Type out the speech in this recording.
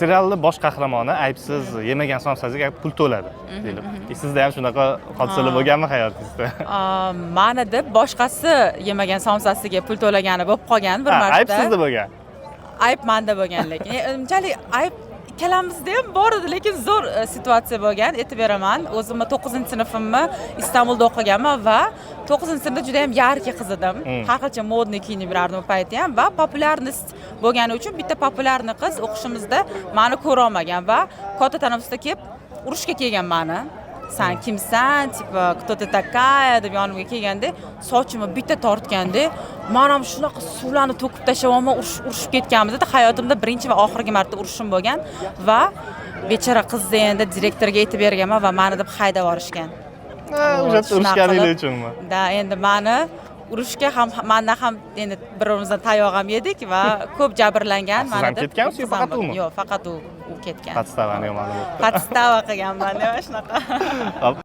Serialda bosh qahramoni aybsiz yemagan somsasiga pul to'ladi deyilib. Sizda ham shunaqa hodisalar bo'lganmi hayotingizda? Mani deb boshqasi yemagan somsasiga pul to'lagani bo'lib qolgan bir marta. Ayb sizda bo'lgan. Ayb menda bo'lgan lekin. Unchalik ayb ikkalamizda ham bor edi, lekin zo'r situatsiya bo'lgan. Aytib beraman, o'zimni 9-sinfimni Istanbulda o'qiganman va 9-sinfda juda ham yarki qiz edim. Har qancha modniy kiyinib yurardim u paytda ham va populyarnost bo'lgani uchun bitta populyarniy qiz o'qishimizda meni ko'ra olmagan va katta tanaffusda kelib urushga kelgan meni. Sen kimsan, tipa, кто ты такая deb yonimga kelganda, sochimni bitta tortganda, men ham shunaqa suvlarni to'kib tashlayapman, urushib ketganmiz. Hayotimda birinchi va oxirgi marta urushim bo'lgan va bechora qizni endi direktorga aytib berganman va meni deb haydab yuborishgan. O'sha urushganingiz uchunmi? Da, endi meni urushga ham mendan ham endi birimizdan tayoq ham yedik va ko'p jabrlangan. Siz ham ketgansiz, faqat umi? Yo'q, faqat u ketgan. Podstavani yomoni bo'libdi. Podstava qilganman, shunaqa.